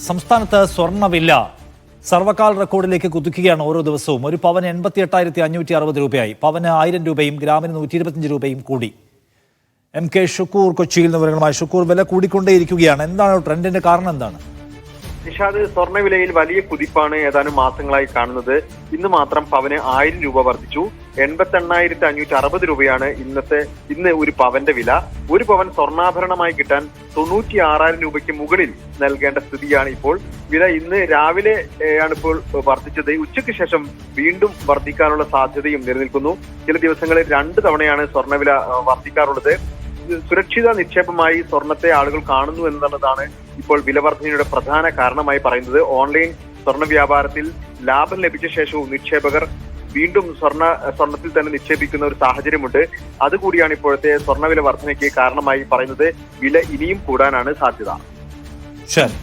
സംസ്ഥാനത്ത് സ്വർണ്ണവില സർവകാല റെക്കോർഡിലേക്ക് കുതിക്കുകയാണ്. ഓരോ ദിവസവും ഒരു പവന് 88,560 രൂപയായി. പവന് 1000 രൂപയും ഗ്രാമിന് 125 രൂപയും കൂടി. MK ഷുക്കൂർ കൊച്ചിയിൽ നിന്ന് വിവരങ്ങളുമായി. ഷുക്കൂർ, വില കൂടിക്കൊണ്ടേയിരിക്കുകയാണ്. എന്താണ് ട്രെൻഡിന്റെ കാരണം? എന്താണ്? നിഷാദ്, സ്വർണ്ണവിലയിൽ വലിയ കുതിപ്പാണ് ഏതാനും മാസങ്ങളായി കാണുന്നത്. ഇന്ന് മാത്രം പവന് 1000 രൂപ വർദ്ധിച്ചു. 88,560 രൂപയാണ് ഇന്ന് ഒരു പവന്റെ വില. ഒരു പവൻ സ്വർണ്ണാഭരണമായി കിട്ടാൻ 96,000 രൂപയ്ക്ക് മുകളിൽ നൽകേണ്ട സ്ഥിതിയാണ് ഇപ്പോൾ. വില ഇന്ന് രാവിലെ ആണ് ഇപ്പോൾ വർദ്ധിച്ചത്. ഉച്ചയ്ക്ക് ശേഷം വീണ്ടും വർദ്ധിക്കാനുള്ള സാധ്യതയും നിലനിൽക്കുന്നു. ചില ദിവസങ്ങളിൽ 2 തവണയാണ് സ്വർണ്ണവില വർദ്ധിക്കാറുള്ളത്. സുരക്ഷിത നിക്ഷേപമായി സ്വർണത്തെ ആളുകൾ കാണുന്നു എന്നുള്ളതാണ് ഇപ്പോൾ വിലവർദ്ധനയുടെ പ്രധാന കാരണമായി പറയുന്നത്. ഓൺലൈൻ സ്വർണ്ണ വ്യാപാരത്തിൽ ലാഭം ലഭിച്ച ശേഷവും നിക്ഷേപകർ വീണ്ടും സ്വർണത്തിൽ തന്നെ നിക്ഷേപിക്കുന്ന ഒരു സാഹചര്യമുണ്ട്. അതുകൂടിയാണ് ഇപ്പോഴത്തെ സ്വർണ്ണവില വർധനയ്ക്ക് കാരണമായി പറയുന്നത്. വില ഇനിയും കൂടാനാണ് സാധ്യത. ശരി.